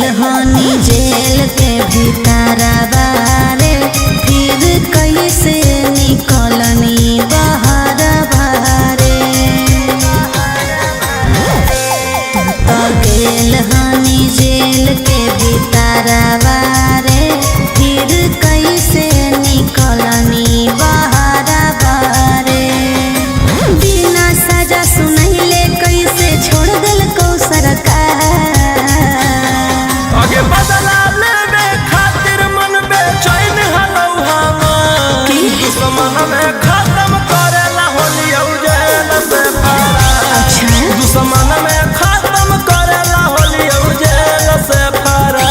गेल हनी जेल के भीतर बारे, फिर कैसे निकलनी बाहर बारे। तो गेल हनी जेल के भीतर बारे, फिर कैसे निकलनी बाहर बारे। बिना सजा सुनैले कैसे छोड़ दिल को सरकार। आगे बदला लेवे खातिर मन बेचैन हलौ हमार, दुश्मन में खत्म करेला होली जेल से फरार। दुश्मन में खत्म करेला होली जेल से फरार।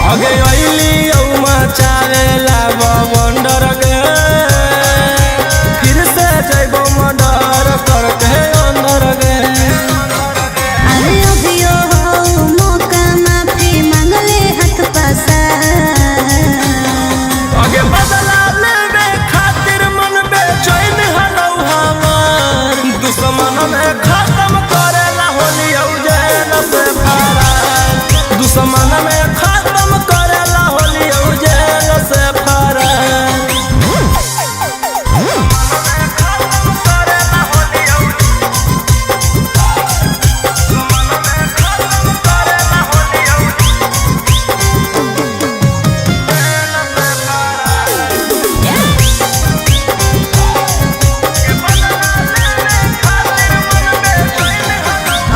आगे अइली मचावेला बवंडर गे, फिर से जइबो मर्डर करके अंदर गे। अरे अभियो हो मौका माफी मांगले हाथ पसार। आगे बदला लेवे खातिर मन बेचैन हलौ हमार, दुश्मन में खत्म करेला होली जेल से फरार। दुश्मन में खत्म करेला होली जेल से फरार।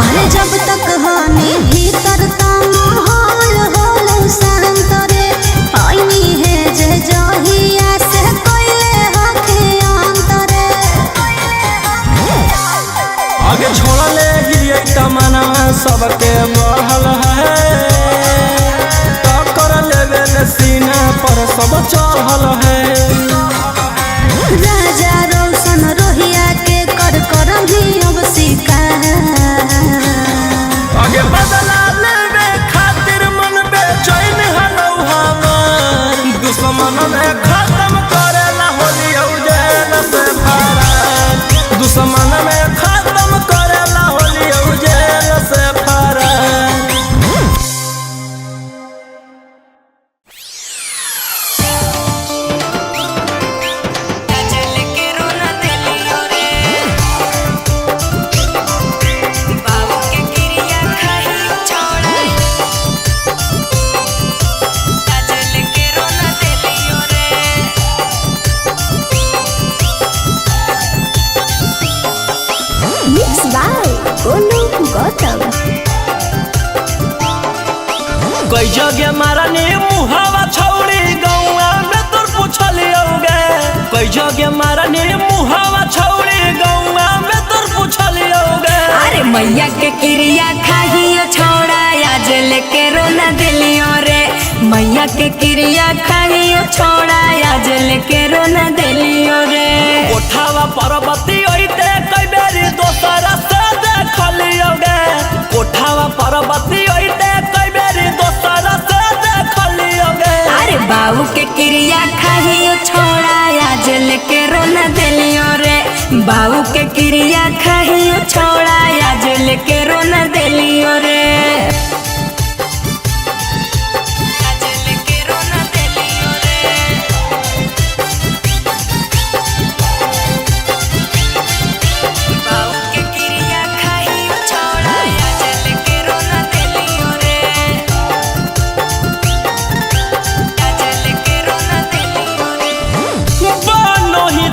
अरे जब तक हनी भीतर तो माहौल होलो शांत रे, आईनी है जे जहिया से कोइले हके अंतरे। आगे छोड़ले ही तमन्ना सबके बढ़ल है, टक्कर लेवे सीना पर सब चढ़ल है। राजा रोशन रोहिया के कर करम ही अब शिकार। आगे बदला लेवे खातिर मन बेचैन हलौ हमार, दुश्मन में खत्म करेला होली जेल से फरार। दुश्मन में खत्म करेला होली जेल से फरार। Mixed by Golu Gautam। कई जगह मारनी मुहावा छौड़ी गौआ में तोर पूछलियोगे। कई जगह मारनी मुहावा छौड़ी गौआ में तोर पूछलियोगे। अरे मैया के क्रिया खाहियो छोड़ा आज लेके रोना दिलियो रे। मैया के क्रिया खाहियो छोड़ा आज लेके रोना दिलियो रे। कोठावा पर्वती ओइते कई बेरी दोसरा से देखलियोगे। कोठावा पर्वती ओइते कई बेरी दोसरा से देखलियोगे। अरे बाबू के क्रिया खाहियो छोड़ा आज लेके रोना दिलियो रे। बाबू के क्रिया खाहियो छोड़ा आज लेके रोना दिलियो रे।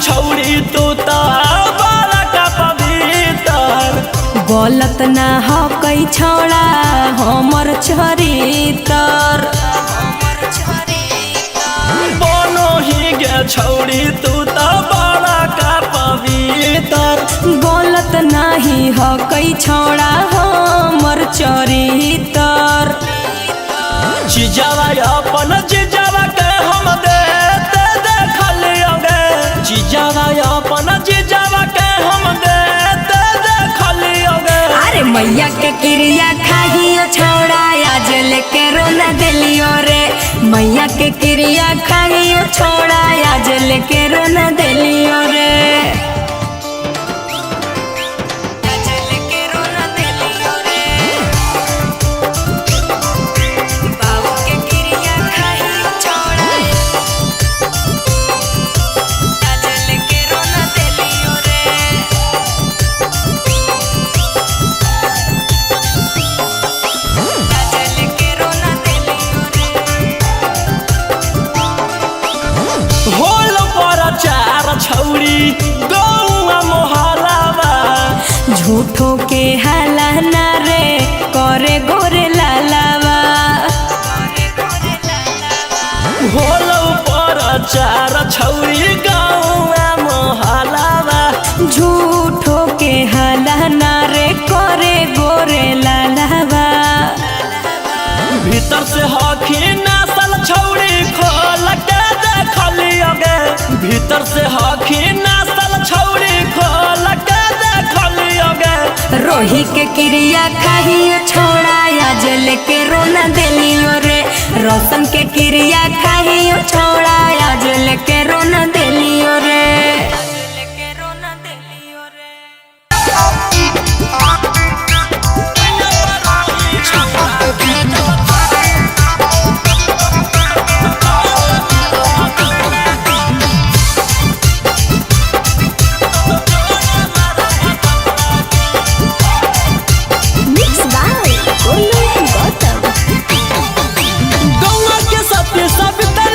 छौड़ी तू तो बड़ा का पवित्र, गलत ना हो कई छोड़ा हमर चरितर। बोलो ही गे छौड़ी तू तो बड़ा का पवित्र, गलत नहीं ह कई छोड़ा हमर चरितर। चीजावा अपन जीजावा के हम देते देखलियोगे, चीजावा अपन जीजावा के हम देते देखलियोगे। अरे मैया के क्रिया खाहियो छोड़ा आज लेके रोना दिलियो रे, मैया के क्रिया खाहियो छोड़ा आज लेके रोना दिलियो रे। आज लेके रोना दिलियो रे, बाबू के क्रिया खाहियो छोड़ा आज लेके रोना दिलियो रे। होल पर चार छौरी गौआ मोहलावा, झूठो के हाला ना रे करे गोरे लालावा। होल पर चार छौरी गौआ मोहलावा, झूठो के हाला ना रे करे गोरे लालावा। भीतर से हखी नासल छौरी खोल के देखलियोगे, भीतर से हखी नासल छौरी खोल के देखलियोगे। रोही के क्रिया खाहियो छोड़ा आज लेके रोना दिलियो रे, रोशन के क्रिया खाहियो छोड़ा आज लेके रोना दिलियो रे। Mix by Golu Gautam. गौआ के सत्य सविता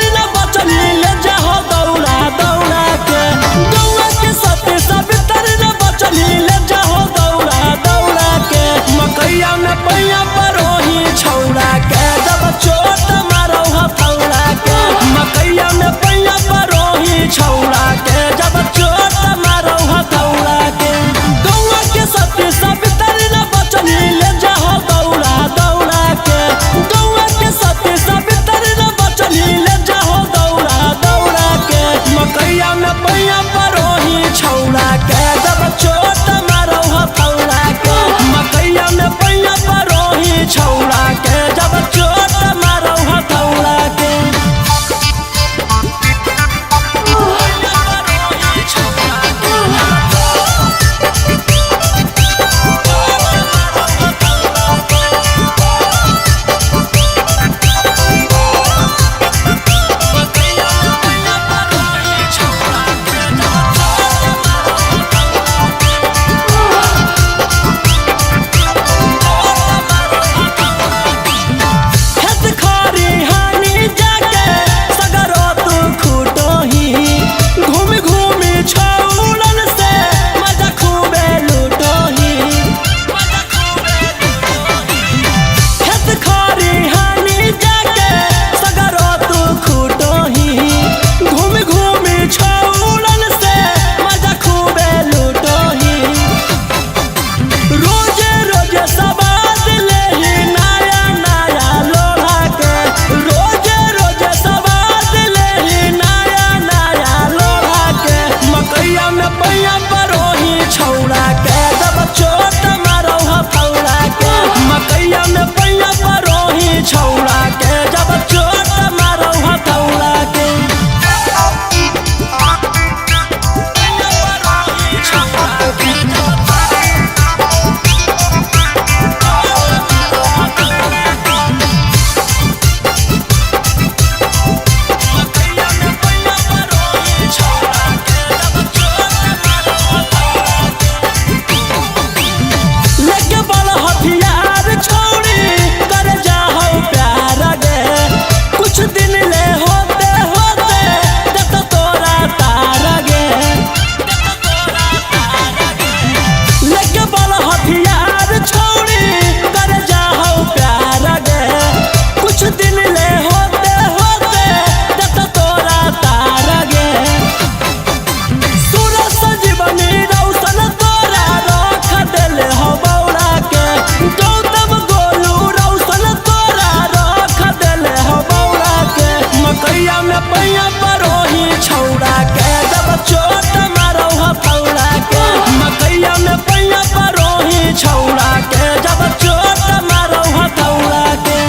मकैया में पैया परोही छौड़ा के जब चोट मारो हथौड़ा के मकैया में पैया परोही छौड़ा के जब चोट मारो हथौड़ा के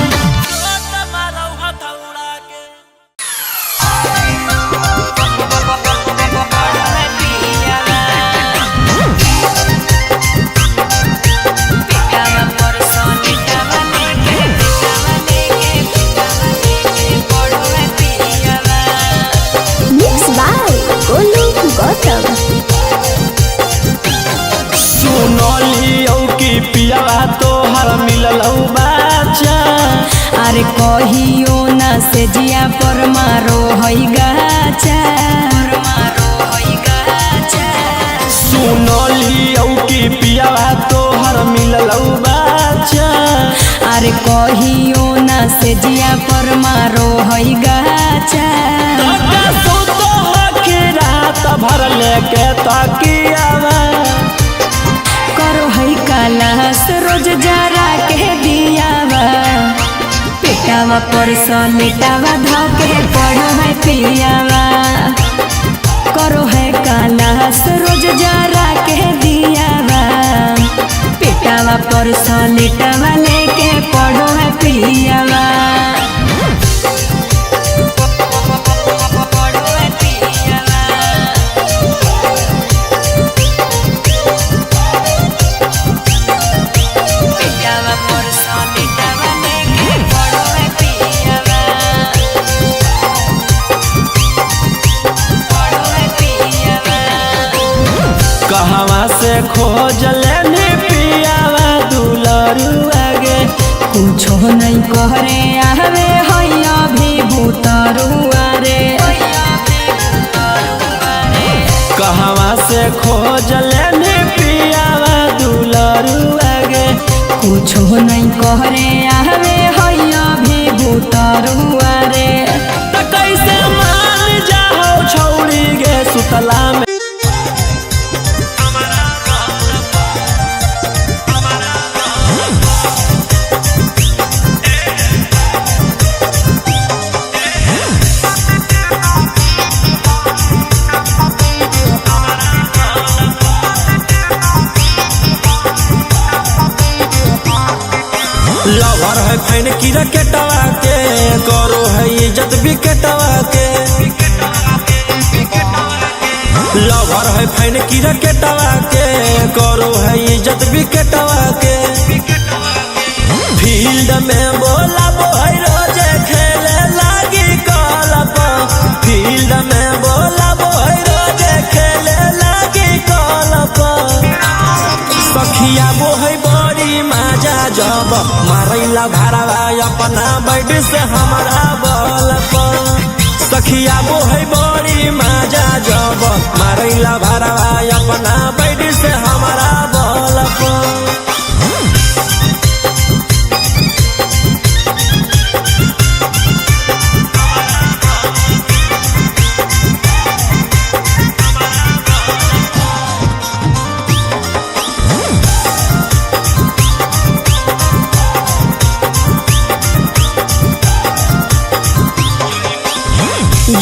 पियावा तोहर मिललौ बाचा अरे कहियो ना से जिया पर मारो हई गाचा सुनलियौ कि पियावा तोहर मिललौ बाचा अरे कहियो ना से जिया पर मारो हई गाचा रात भर लेके तकियावा करो हई कालास रोज जरा के दियावा पेटावा पर सलेटावा धके पढ़ो है पियावा करो है कालास रोज जरा के दियावा पेटावा पर सलेटावा लेके पढ़ो है पियावा कहवा से खोज लेनी पियावा दुलरुआ गे कुछो नहीं कहरे आवे हैया भी भूतरुआ रे कहवा से खोज लेनी पियावा दुलरुआ गे कुछो नहीं कहरे आवे हैया भी भूतरुआ रे त कैसे मान जाओ छौड़ी गे सुतला में लवर है फैन की रकेटवा के करो है इज्जत विकेटवा के लवर है फैन की रकेटवा के करो है इज्जत विकेटवा के फील्ड में बोला बोई रोजे खेले लागी कलप फील्ड में बोला बोई रोजे खेले लागी कलप सखिया बोहै बड़ी मजा जब मारैला भरावा अपना बैठ से हमारा बल सखिया बोहै बड़ी मजा जब मारैला भरावा अपना बैठ से हमारा बल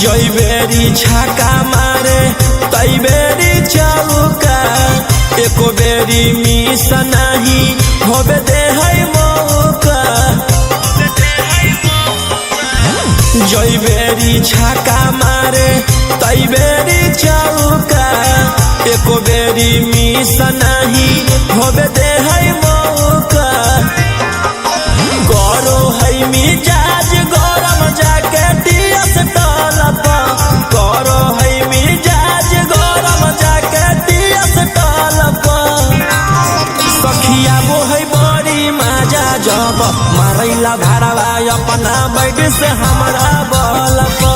जई बेरी छाका मारे तई बेरी चौका एको बेरी मिस नहीं होबे दे है मौका जई बेरी छाका मारे तई बेरी चौका एको बेरी मिस नहीं होबे दे है मौका करो है मिजाज गरम जाके टीएस टलप करो है मिजाज गरम जाके टीएस टलप सखिया बोहै बड़ी मजा जब मारैला भरावा अपना बैठ से हमारा बलप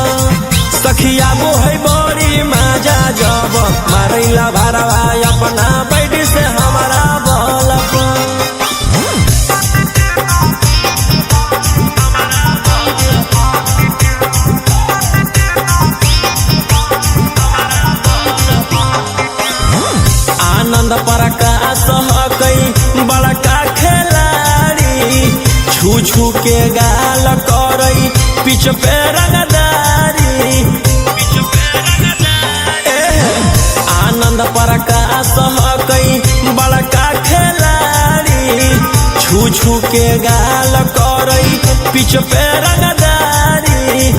सखिया बोहै बड़ी मजा जब मारैला भरावा अपना बैठ से हमारा बलप आनंद प्रकाश हकई बड़का खिलाड़ी छू छू के गाल करई पिछ पे रंगदारी के गाल करई पीछे पे रंगदारी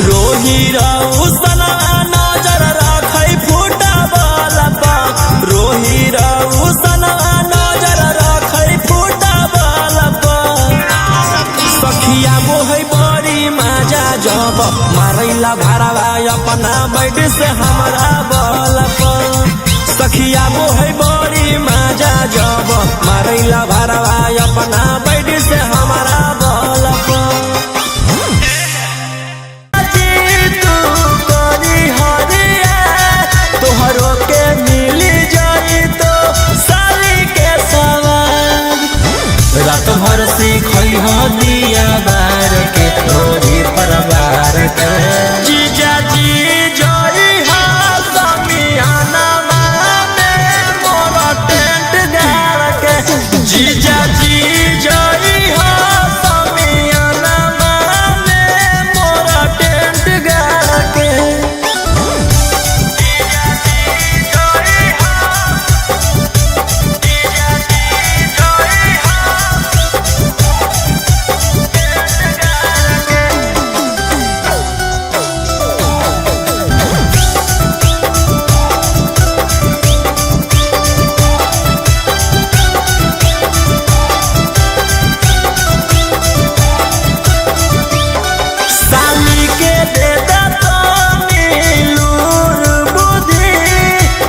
रोही रउसना नजर रखई फुटबॉल पर रोही रउसना नजर रखई फुटबॉल पर सखिया मोहई बड़ी मजा जब मारैला भरावा अपना बैठ से हमरा बल पर सखिया मोहई बड़ी मजा जब मारैला भरावा अपना बैठ से हमरा बल पर तोहरो के मिली जाई तो साली के सवार रात भर सीखई हो दिया बार के तोरी परिवार के जीजा जी जोई हा समियाना में मोरा टेंट गाड़ के जीजा जी जोई हा समियाना में मोरा टेंट गाड़ के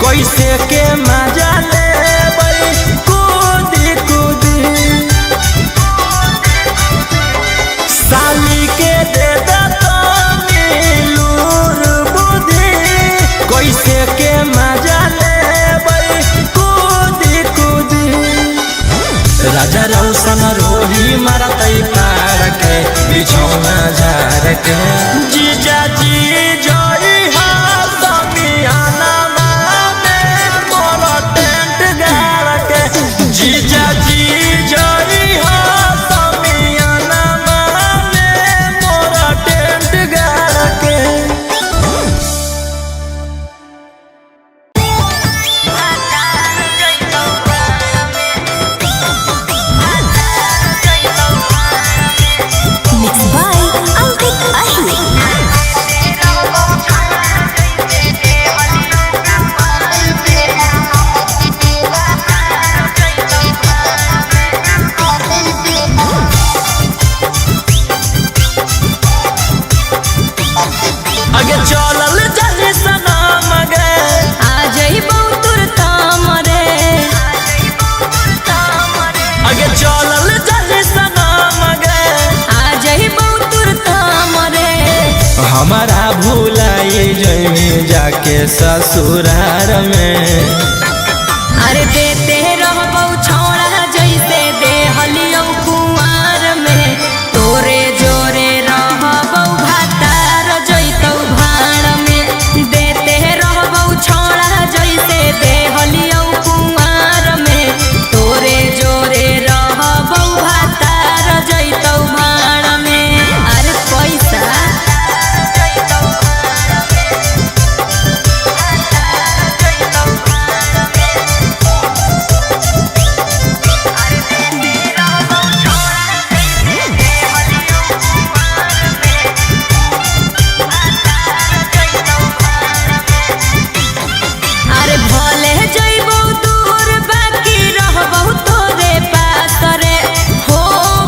कैसे के मजा ले कूदी कूदी साली के दे लूर बुद्धि कैसे के मजा ले कूदी कूदी राजा रौशन रोही मारतई पार के बिछौना झार के जीजा जी जोई हा समियाना जीजा जी जोई हा समियाना में मोरा टेंट गाड़ के Mixed by Ankit Ahli. आगे चलल जाने सनम गे आ जई बहुतुर ताम रे आगे चलल जाने सनम गे आ जई बहुतुर ताम रे हमारा भूलाई जमी जाके ससुरार में अरे देते रहबौ छौड़ा जैसे देहलियौ कुंवार में तोरे जोरे रहबौ भातार जैतौ भाड़ में देते रहबौ छौड़ा जैसे देहलियौ कुंवार में तोरे जोरे रहबौ भातार जैतौ भाड़ में अरे पैसा अरे भले जइबौ दूर बाकी रहबौ तोरे पास रे हो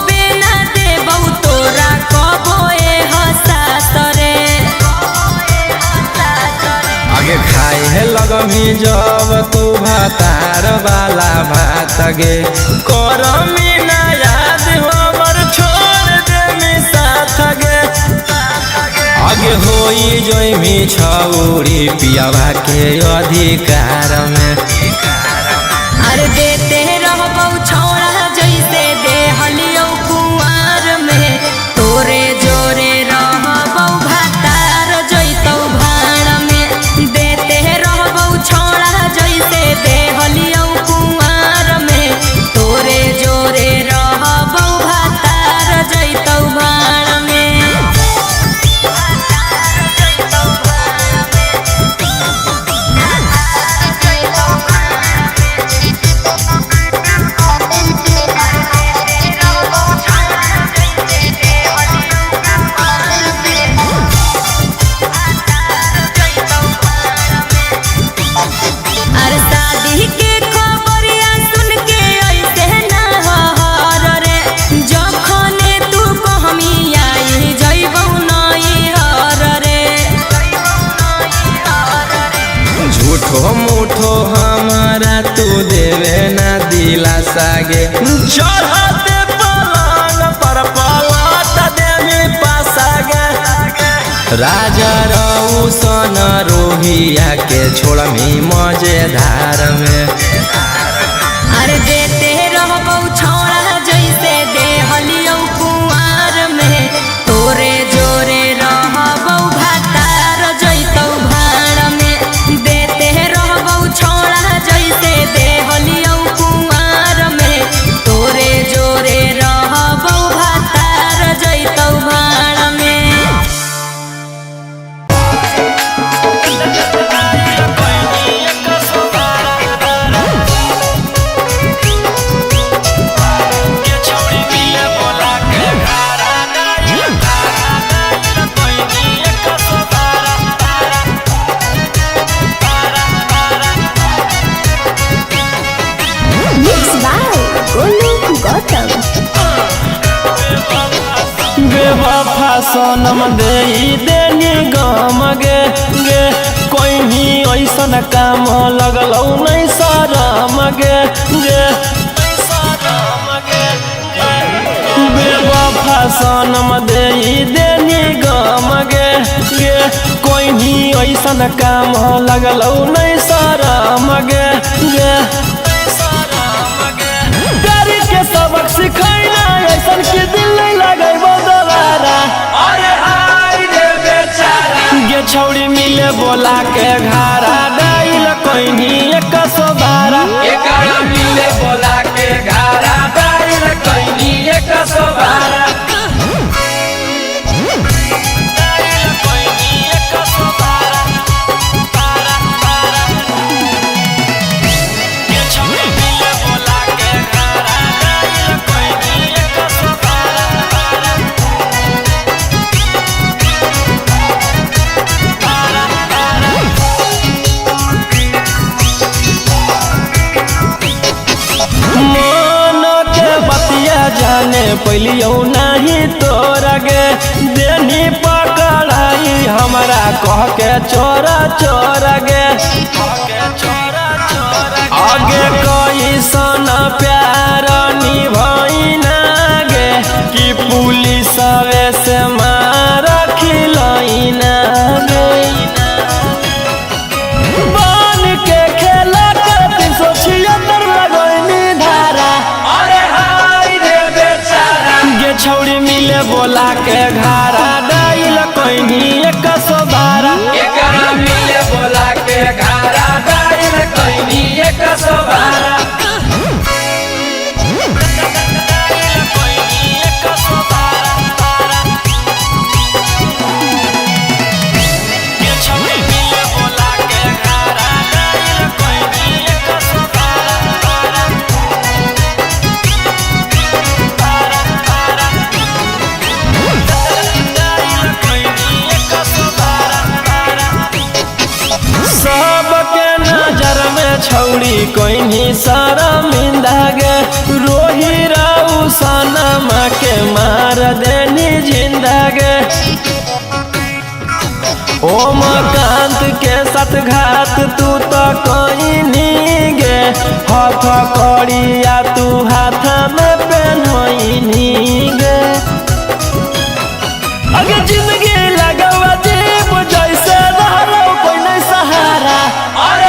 बिना देबौ तोरा कबो ए हसास रे आगे खाए है लगमी जब तू भातार वाला भात गे करमी ना याद हमर छोड़ दे मी साथ गे आगे होई जोई छौरी पियावा के अधिकार में अरे देते रहबौ छौड़ा जैसे देहलियौ कुंवार में तोरे जोरे रहबौ भातार जैतौ भाड़ में देते रहबौ छौड़ा जैसे देहलियौ कुंवार में तोरे जोरे रहबौ भातार जैतौ भाड़ में दिलासा गे चढ़ते पलंग पर पलट देवी पासा गे राजा रौसन रोहिया के छोड़मी मजेदार में अरे देते रहबौ छौड़ा जैसे देहलियौ कुंवार में तोरे जोरे रहबौ भातार जैतौ भाड़ में देते रहबौ छौड़ा जैसे देहलियौ कुंवार में तोरे जोरे रहबौ भातार जैतौ भाड़ में बेवफा सनम दे देनी गम गे गे कोई भी ऐसन काम लगलौ नहीं शरम गे गे बेवफा सनम दे देनी गम गे गे कोई भी ऐसन काम लगलौ नहीं शरम गे गे प्यार के सबक सिखैना ऐसन के दिल नहीं लगे दोबारा अरे हाय रे बेचारा गे छौड़ी मिले बोला के घारा डाइल कोइनी 112 एकरा मिले बोला के घारा डाइल कोइनी 112 जाने पलियो नहीं तोरा गे देनी पकड़ाई हमारा कह के चोरा चोरा गे आगे कोई सन प्यार निभाइना गे कि पुलिस से मार खिलैना गे बन के खेला कर 376 लगैनी धारा छौड़ी मिले बोला के घारा डाइल कोइनी 112 एकरा मिले बोला के घारा डाइल कोइनी 112 छौड़ी कोइनी शर्मिंदा गे रोही राउ सनमा के मार देनी जिंदा गे ओमकांत के साथ घात तू तो कोइनी गे हाथ कड़िया तू हाथ में पहनोइनी गे अगे जिंदगी लगवा जीव जैसे रहलो कोई नहीं सहारा अरे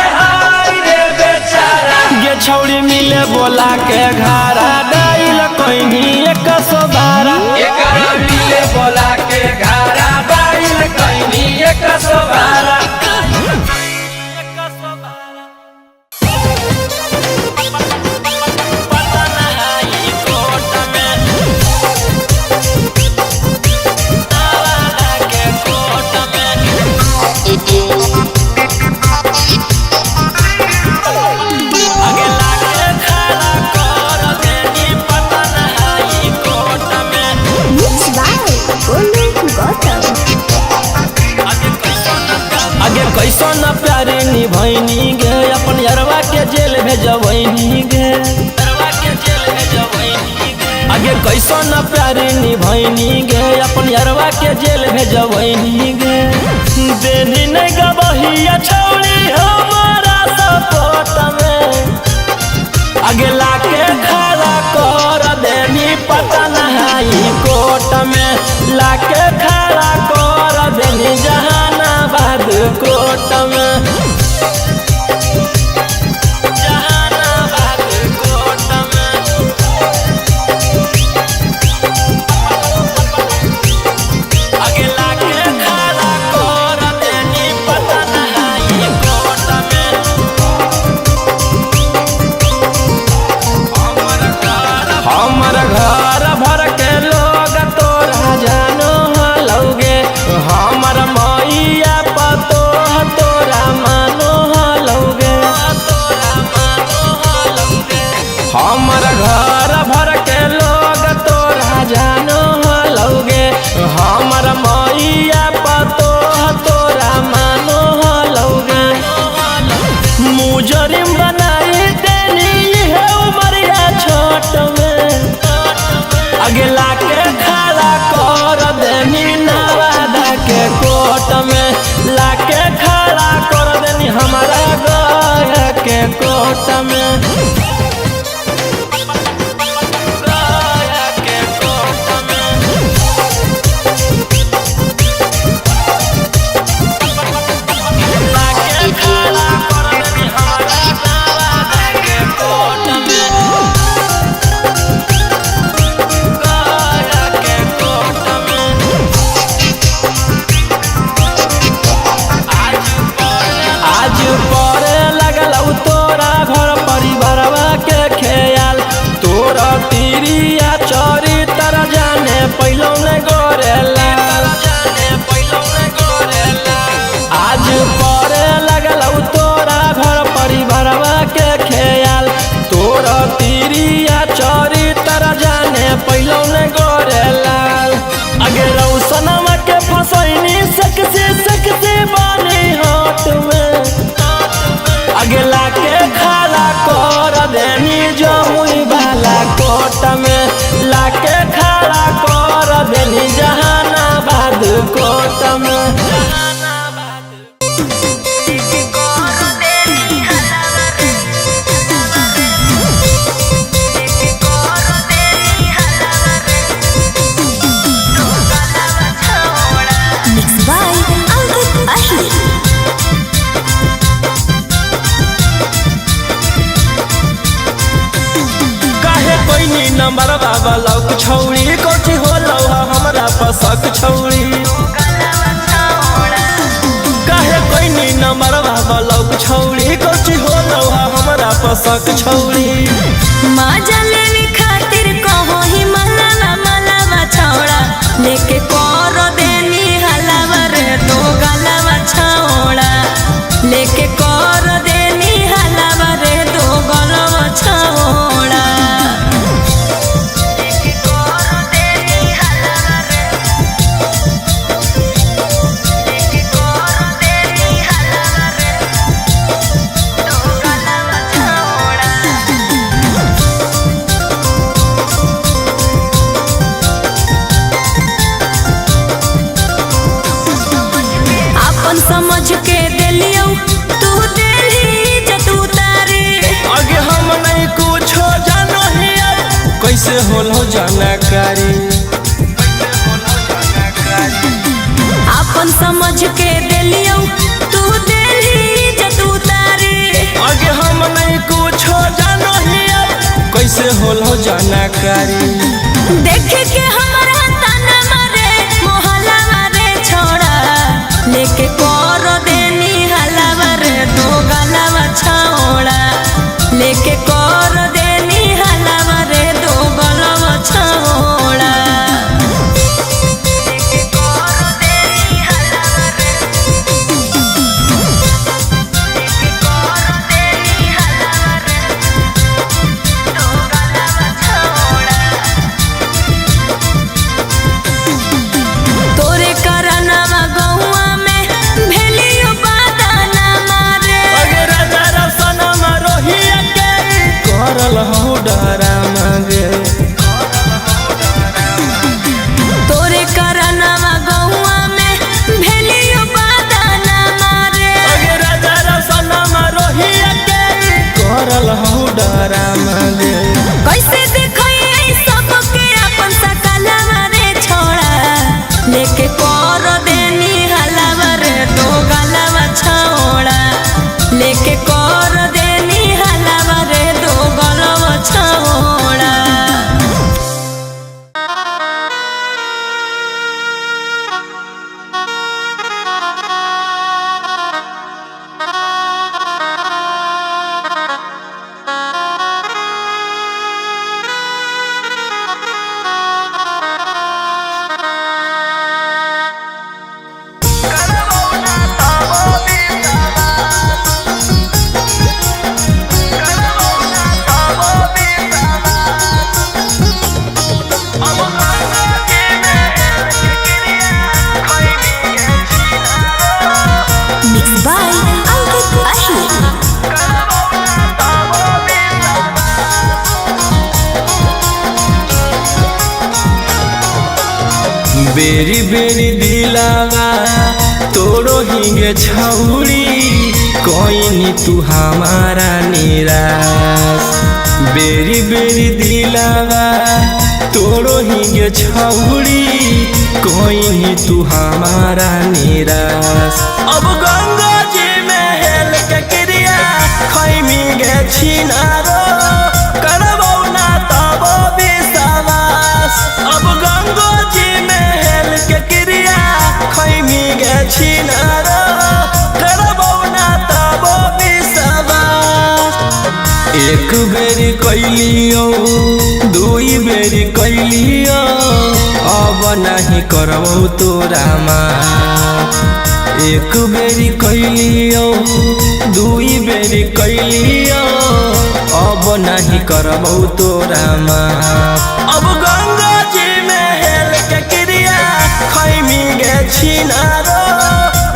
छौड़ी मिले बोला के घारा डाइल कोइनी 112 एकरा मिले बोला के घारा डाइल कोइनी 112 कैसन प्यारे निभैनी गे अपन यरवा के जेल भेजबैनी गे आगे कैसन प्यारे निभैनी गे अपन यरवा के जेल भेजबैनी गे देनी नहीं गबहिया छौड़ी हमारा सपोर्ट में आगे लाके लाके खड़ा कर देनी जहानाबाद कोर्ट में। जहानाबाद कोर्ट में आगे लाके खड़ा कर देनी पटना हाई कोर्ट में। हमर घर भर के लोग तोरा जानो हलौगे, हमर मैया पतो तोरा मानो हलौगे। हमर घर भर के लोग तोरा जानो हलौगे, हमर मैया पतो तोरा मानो हलौगे। मुजरिम बनाई देनी है उमरिया छोट में, आगे लाके खड़ा कर देनी नवादा के कोर्ट में। लाके खड़ा कर देनी हमारा गया के कोर्ट में। गया के कोर्ट में लाके खड़ा कर देनी हमारा नवादा के कोर्ट में। आज परे लगल तोरा घर परिवारवा के ख्याल, तोरा तिरिया चोरी तर जाने पहलो ने गोरेला। आज परे लगल तोरा घर परिवारवा के ख्याल, तोरा तिरिया चोरी तर जाने पहलो ने गोरेला। अगे रौसनवा के फसैनी सकसे बानी हाथ में, आगे लाके खड़ा कर देनी जमुई वाला कोर्ट में। लाके खड़ा कर देनी जहानाबाद कोर्ट में। Mixed by Ankit Ahir. काहे कोई नी नंबर बाबा लौक छौड़ी कोची हो लौहा हमरा पसक छौड़ी। काहे कोई नी नंबर बाबा लौक छौड़ी कोची हो लौहा हमरा पसक छौड़ी। मजा लेने खातिर कहो ही मलावा छौड़ा, लेके कर देनी हलावा रे दो गलावा छौड़ा। लेके कर देनी हलावा रे दो गलावा छौड़ा। लेके कर देनी हलावा रे, लेके कर देनी हलावा रे दो गलावा छौड़ा। अपन समझ के देलियो तू देली इज्जत उतारी। आगे हम नहीं कुछो जानो हिया, कैसे होलो जानकारी। अपन समझ के देलियो तू देली इज्जत उतारी। आगे हम नहीं कुछो जानो हिया, कैसे होलो जानकारी। देखे के हमरा ताना मारे मोहल्ला मारे छोड़ा। लेके कर देनी हलावा रे दो गलावा छौड़ा। लेके कर देनी हलावा रे दो गलावा छौड़ा। लेके कर देनी हलावा रे, लेके कर देनी हलावा रे दो गलावा छौड़ा। तोरे करनवा गौआ में बेरी बेरी दिलावा तोरो हिंगे छौरी कोई तू हमारा निराश। बेरी बेरी दिलावा तोरो हिंगे छौरी कोई तू हमारा निराश। अब गंगा जी में हेल के क्रिया खैमी गे छिनारो करबौ ना तब विश्वास। अब गंगा जी में हेल के क्रिया खैमी गे छिनारो करबौ ना तब विश्वास। एक बेरी कैलियो दुई बेरी कैलियो अब नहीं करबौ तोरा माँ। एक बेरी कैलियो दुई बेरी कैलियो अब नहीं करबौ तोरा माँ। अब गंगा जी में हेल के क्रिया खैमी गे छिनारो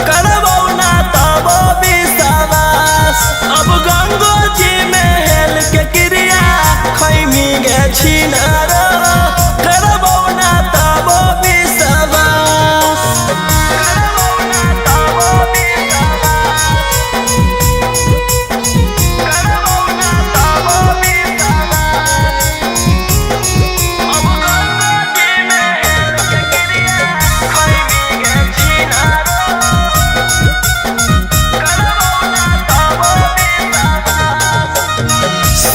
करबौ ना तब विश्वास। अब गंगा जी में हेल के क्रिया खैमी गे छिनारो करबौ ना तब विश्वास।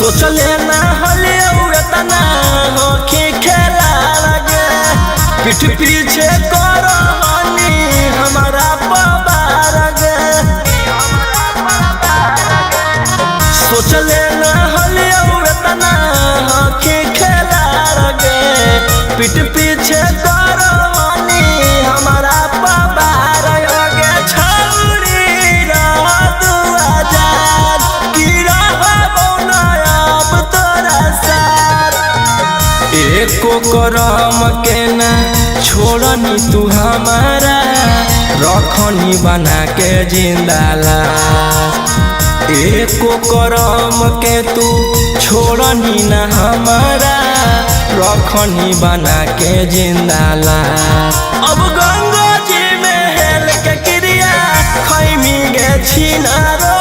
सोचले ना हले उड़तना हो के खेला लगे पीठ पीछे करहनी हमारा पबार गे। सोचले ना हले उड़तना हो के खेला लगे पीठ पीछे करहनी हमारा पबार गे। छौरी रह तू आजाद की रहबौ ना अब तोरा साथ। एको करम के ना छोड़नी तू हमारा रखनी बना के जिंदा लाश। एको करम के तू छोड़नी ना हमारा रखनी बना के जिंदा लाश। अब गंगा जी में हेल के क्रिया खैमी गे छिनारो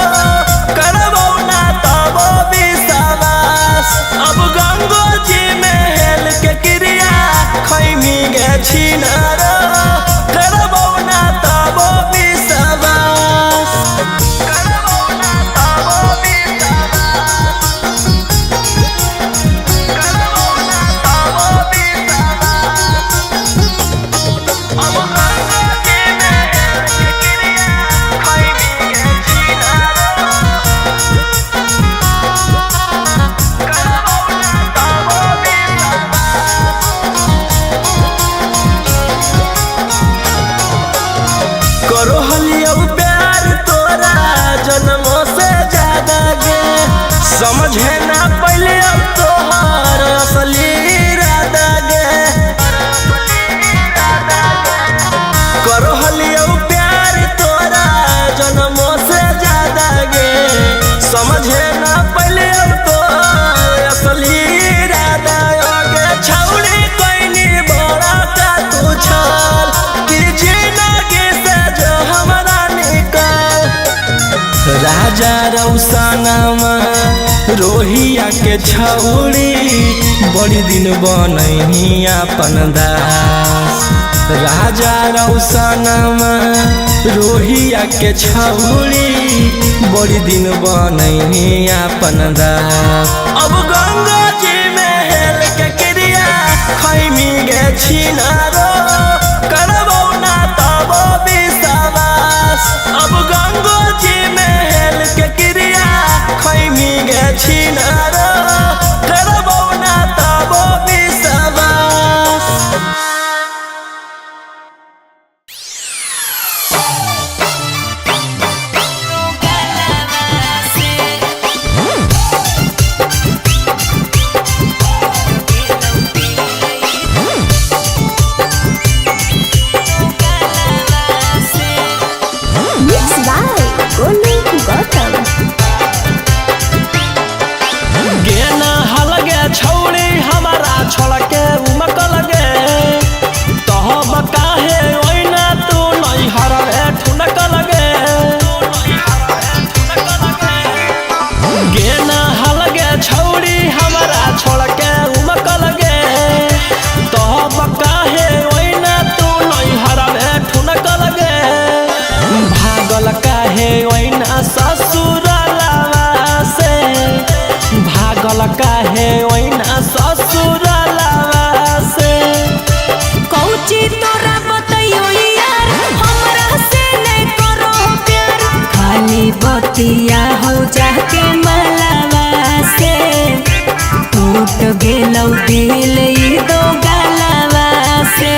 करबौ ना तब विश्वास। अब गंगा जी में हेल के क्रिया खैमी गे छिनारो करबौ ना तब विश्वास। करबौ ना तब विश्वास। करबौ ना तब विश्वास। अब गंगा जी में हेल के क्रिया खैमी गे छिनारो करबौ ना तब विश्वास। करो हलियो प्यार तोरा जन्मों से ज्यादा गे समझे ना पहले अब तोहर असली इरादा गे। करो हलियो प्यार तोरा जन्मों से ज्यादा गे समझे ना पहले अब तोहर असली इरादा गे। छौरी कोइनी बड़ा का तू छल कि जिंदगी से जो हमारा निकल। राजा रौसनमा रोहिया के छौरी बड़ी दिन बनही अपन दास। राजा रौसनमा रोहिया के छौरी बड़ी दिन बनही अपन दास। अब गंगा जी में हेल के क्रिया खैमी गे छिनारो करबौ ना तब विश्वास। अब गंगा जी में हेल के क्रिया खैमी गे छिनारो करबौ ना तब विश्वास। छोड़ के उमक लगे तो बका बतिया हो जाके मलावा से टूट गेलौ दिल ई दो गलावा से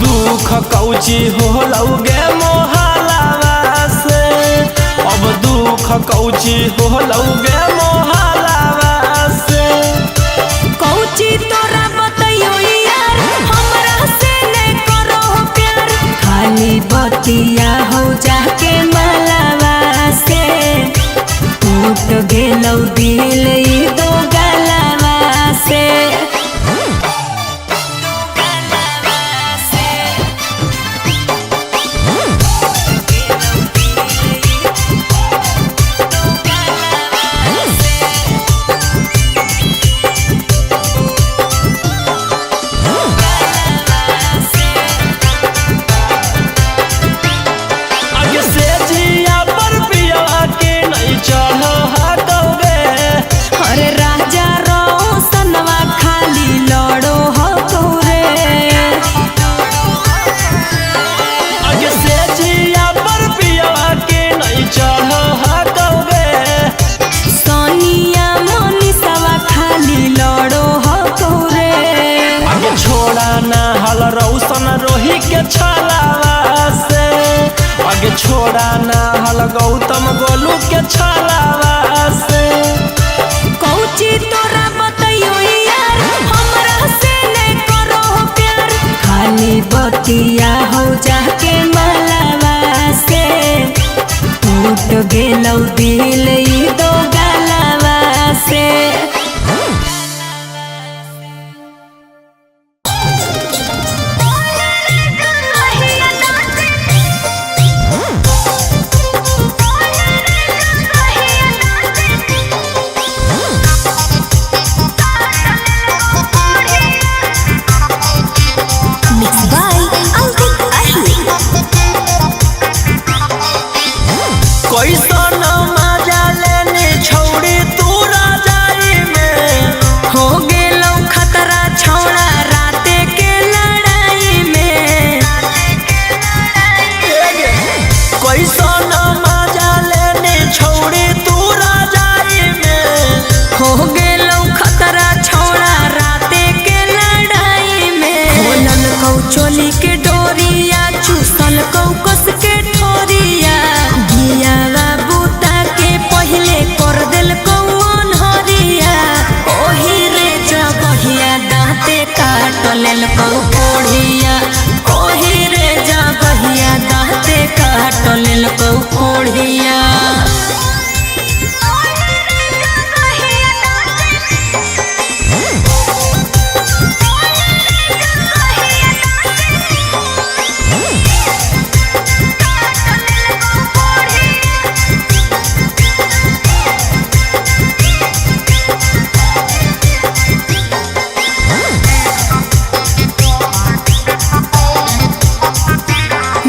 दुख कौची हो लौगे मोहलावा से अब दुख कौची हो लौगे मोहलावा से कौची तोरा बतइयो यार हमरा से नहीं करो प्यार खाली बतिया हो जाके मलावा से टूट गेलौ दिल ई दो गलावा से रौशन रोही के छलावा से आगे छोड़ा ना हल गौतम गोलू के छलावा से कौची तोरा बतइयो यार हमरा से नहीं करो प्यार खाली बतिया हो जाके मलावा से टूट गेलौ दिल ई दो गलावा से चोली के डोरिया चूसल कौकस के ठोरिया गियावा बूता के पहले कर दिल कौन हरिया ओही रे जगहिया दाँते काट लेल कोढ़िया ओही रे जगहिया दाँते काट लेल कोढ़िया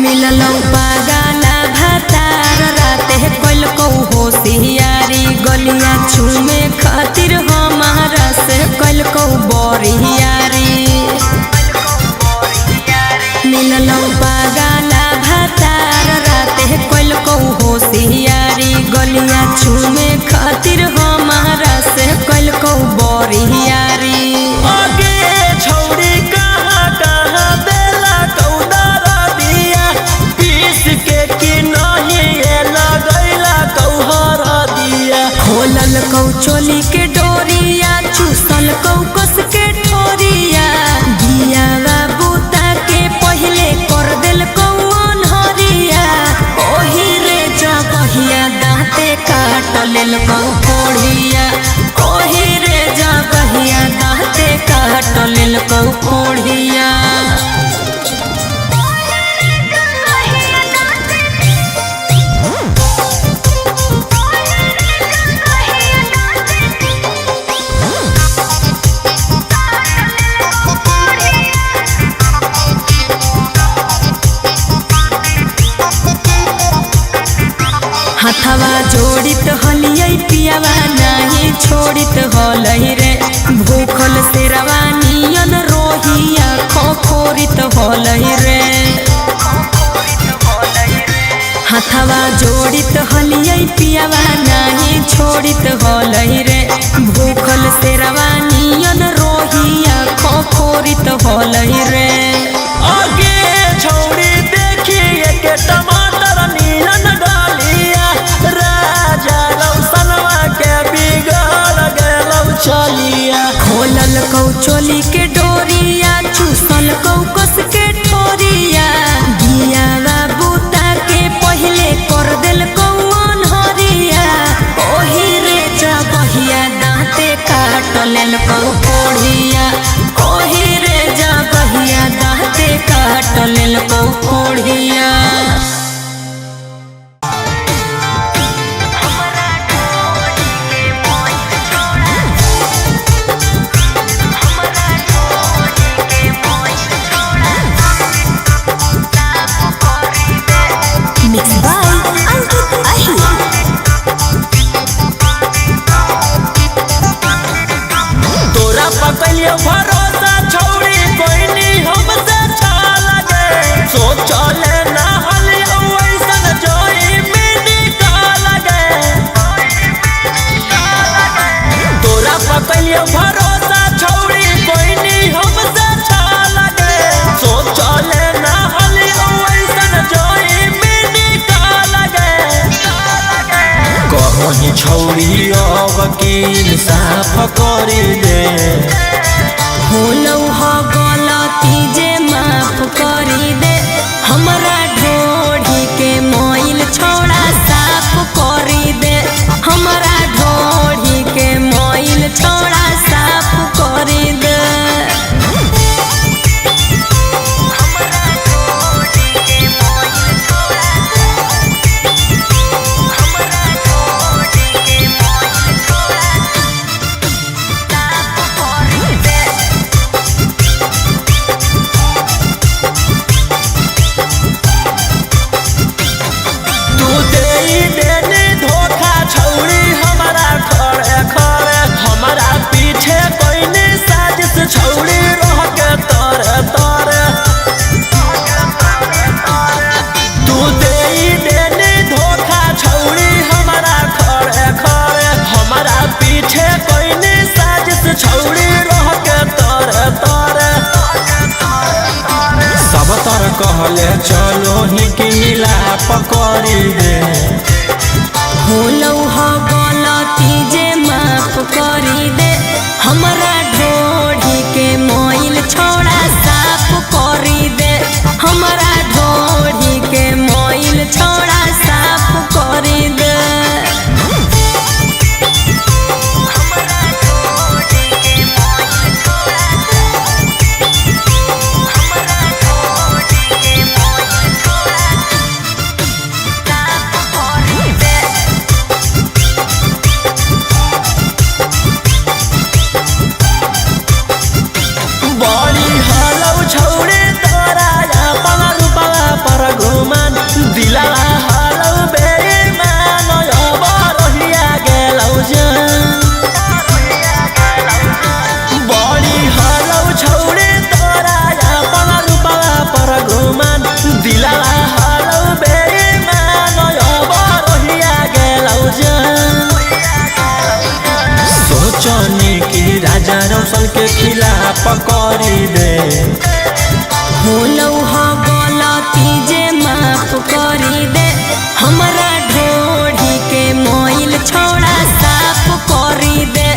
मिललौ पागला भातार राते कोल को होशियारी गलिया छूमे खातिर हमारा से कोल को बोरियारी मिललौ पागला भातार राते कोल को होशियारी गलिया छूमे खातिर हमारा से कोल को बोरियारी आगे छौड़ी कहाँ कहाँ देला कौदारा दिया पीस के कि नहीं लगैला कौहरा दिया खोलल कौ चोली के डोरिया चूसल कौ कस के ठोरिया गियावा बूता के पहले कर दिल कौन हरिया ओही रे जग हथवा जोड़ित हलियै पियावा नाही छोड़ित हलै रे भूखल शेरवा नियन रोहिया खोखोरित हलै रे हथवा जोड़ित हलियै पियावा नाही छोड़ित हलै रे भूखल शेरवा नियन रोहिया खोखोरित हलै रे आगे छौड़ी देखिए के टमाटर नियन डालिया राजा रौशनवा के बिगड़ गेलौ चलिया खोलल कौ चोली के डोरिया चूसल कौ कस के ठोरिया गियावा बूता के पहले कर दिल कौन हरिया ओही रे जगहिया दाँते काट लेल कौ कोढ़िया ओही रे जगहिया दाँते काट लेल कौ कोढ़िया पकलियो भरोसा छौड़ी कोई नहीं हमसे छा लगे सोचले ना हलियो ऐसन जोई मिनी का लगे तोरा पकलियो भरोसा छौड़ी कोई नहीं हमसे छा लगे सोचले ना हलियो ऐसन जोई मिनी का लगे कहीं छौड़ी अब की इंसाफ करी दे होलौ ह गलती जे माफ करी दे हमरा ढोढ़ी के मोइल छोड़ा साफ करी दे हमरा ढोढ़ी के मोइल छोड़ा साफ करी दे छौड़ी रह के तारे तारे तू देने धोखा छौड़ी हमारा खड़े खड़े हमारा पीछे कोई नहीं साजिश छौड़ी रह के तारे तारे सब तर कहले चलो ही की मिलाप करी दे होलौ ह गलती जे माफ करी दे हमरा ढोढ़ी के मोइल छोड़ा साफ करी दे हमरा ढोढ़ी के मोइल छोड़ा साफ करी दे राजा रौशन के खिलाफ करी दे होलौ ह गलती जे माफ करी दे हमरा ढोढ़ी के मोइल छोड़ा साफ करी दे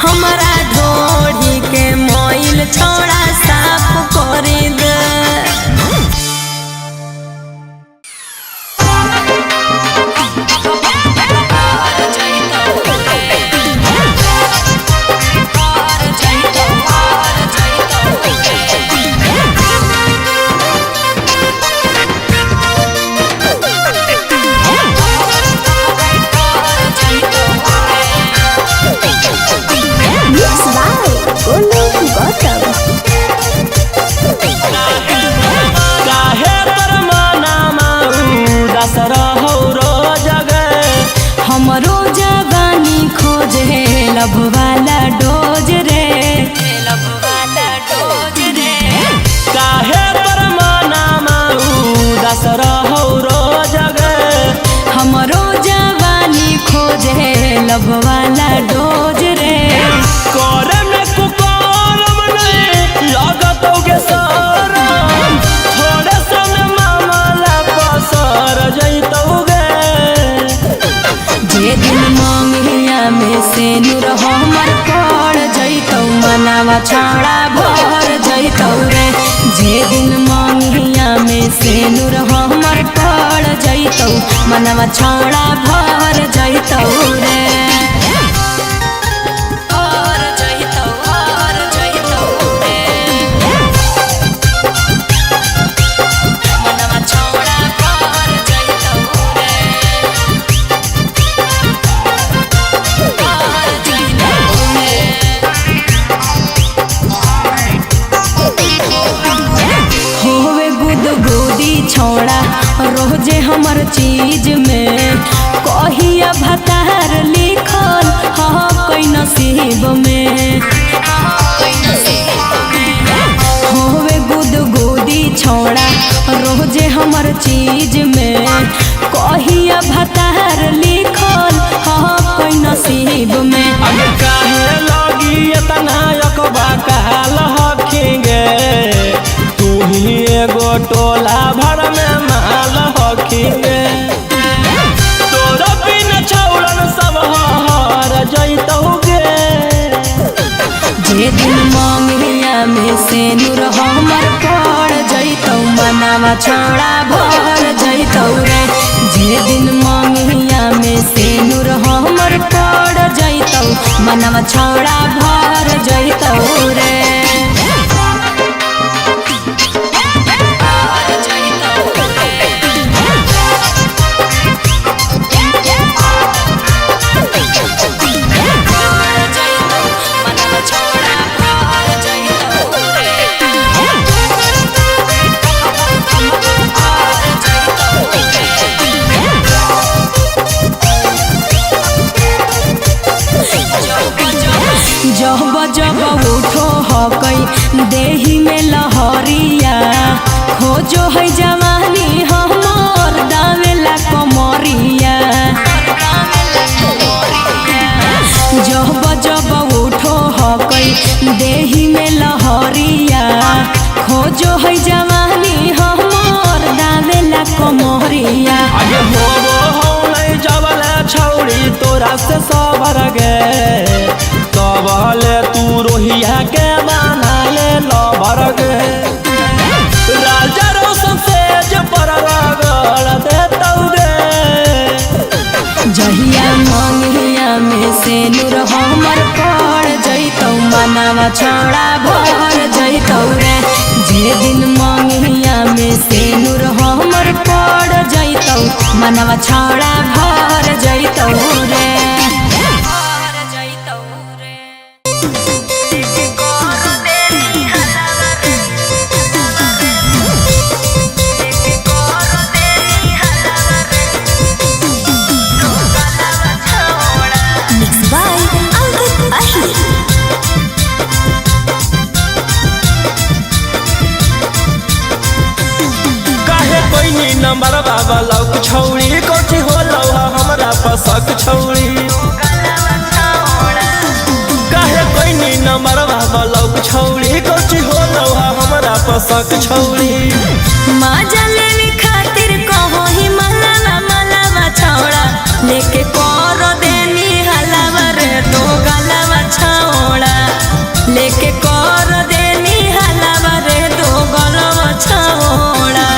हमरा ढोढ़ी के मोइल छोड़ा साफ करी दे लब वाला डोज रे करे में कुकारम नहीं लागत होगे सरम थोड़े समय मामला पसर जैतोगे जे दिन मंगिया में से नूर हमर पड़ जैतौ मनावा छाड़ा भर जैतौ रे जे दिन मंगिया में से नूर हमर पड़ जैतौ मनावा छाड़ा भर जैतौ रे भर जैतौ रे मनवा छाड़ा भर जैतौ रे भर जैतौ रे होवे गुदगुदी छौड़ा रोजे हमर चीज में कहिया भतार लिखल कई नसीब में होवे गुदगुदी छौड़ा रोजे हमर चीज में कहिया भतार लिखल कई नसीब में अगे काहे लगी इतना यकबा कहल हखिंगे तू ही एगो टोला भर में माल हखिंगे तोरा बिन छौड़न सब हर जैतोगे जे दिन मंगिया में से नूर हमर पड़ जैतौ मनावा छौड़ा भर जैतौ रे जे दिन मंगिया में से नूर हमर पड़ जैतौ मनावा छौड़ा भर जैतौ रे जब जब उठो हकई देही में लहरिया खोजो है जवानी हमर दावेला कमरिया जब जब उठो हकई देही में लहरिया खोजो है जवानी हमर दावेला कमरिया आगे होबो हो नहीं जबले छौड़ी तोरा से सबर गे तबले तू रोहिया के बना ले लबर गे राजा रोशन से पर रगड़ देतौगे जहिया मंगिया में से नूर हमर पड़ जैतौ मनावा छौड़ा भर जैतौ रे जे दिन मंगिया में से नूर हमर पड़ जैतौ मनावा छौड़ा भर जैतौ रे नंबर बाबा लौक छौड़ी कोठी होलौ हमरा पसक छौड़ी काहे कोई नी नंबर बाबा लौक छौड़ी कोठी होलौ हमरा पसक छौड़ी माजा लेने खातिर कहो ही मलावा मलावा छौड़ा लेके कर देनी हलावा रे तो गलावा छौड़ा लेके कर देनी हलावा रे तो गलावा छौड़ा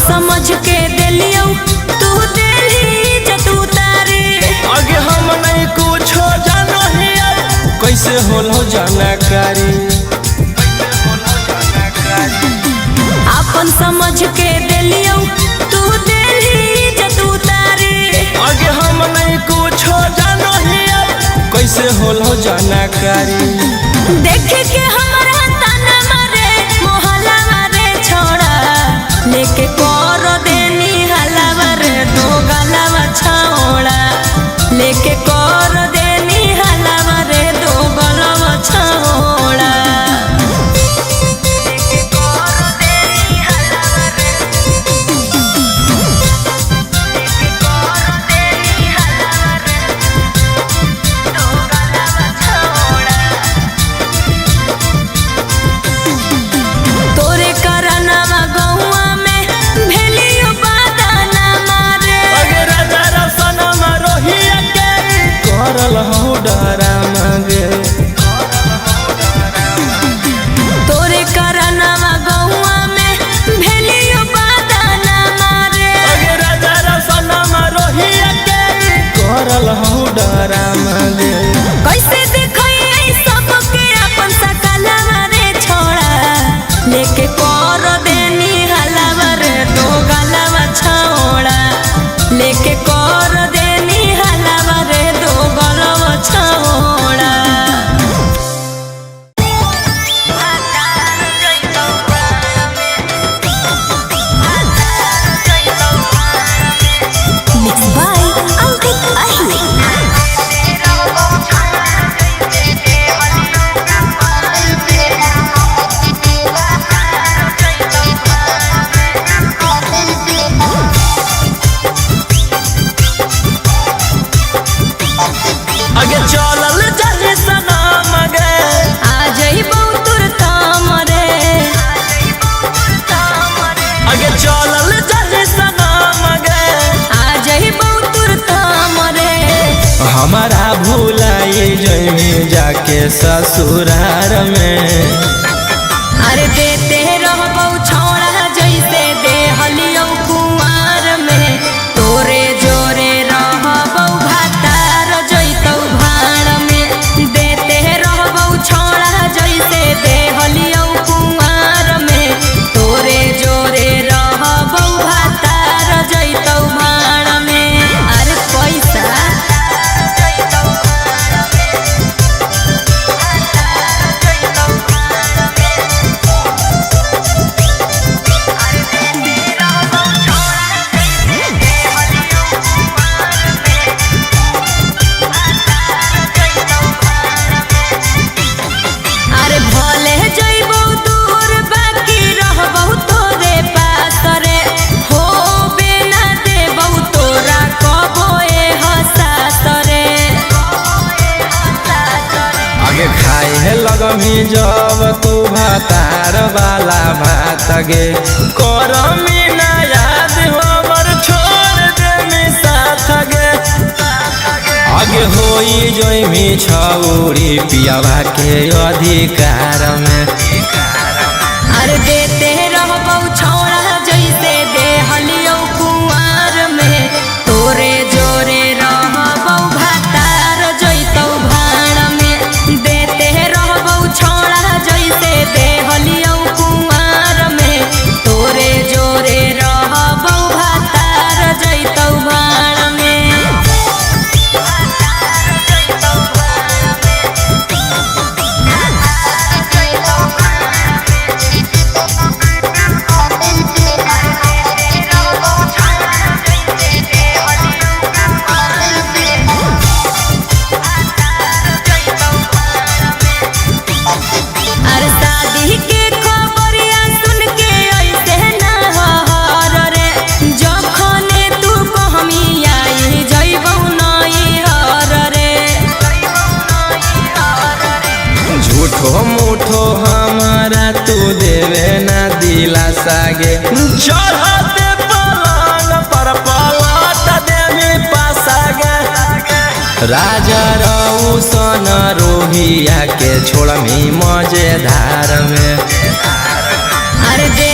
समझ के दिलियो तू दिली जतू तारे आगे हम नहीं कुछो जानो हिया कैसे होलो जानकारी अपन समझ के दिलियो तू दिली जतू तारे आगे हम नहीं कुछो जानो हिया कैसे होलो जानकारी देख के हमरा तना मारे मोहल्ला मारे छौ ससुरार में। अरे देते रहबौ छौड़ा जैसे देहलियौ कुंवार में, तोरे जोरे रहबौ भातार जैतौ भाड़ में। देते रहबौ छौड़ा जैसे देहलियौ कुंवार में, तोरे जोरे रहबौ भातार जैतौ भाड़ में। अरे पैसा अरे भले जइबौ दूर बाकी रहबौ तोरे पास रे, हो बेना देबौ तोरा कबो ए हसास रे। आगे खाए लगमी जब तू भातार वाला भात गे, करमी ना याद हमर छोड़ देमी साथ गे। आगे होई जोइमी छौरी पियावा के अधिकार में। अरे देते रहबौ छौड़ा जैसे देहलियौ कुंवार में, तोरे जोरे रहबौ भातार जैतौ भाड़ में। देते रहबौ छौड़ा जैसे देहलियौ कुंवार में, तोरे जोरे रहबौ भातार जैतौ भाड़ में। अरे शादी के खबरिया सुन के ऐसे ना हर रे, जखने तू कहमी आई जइबौ नई हर रे। झूठो मूठो हमारा तू देवे ना दिलासा गे, चढ़ते पलंग पर पलट देवी पासा गे। राजा रौशन रोहिया के छोड़मी मजेदार में। अरे दे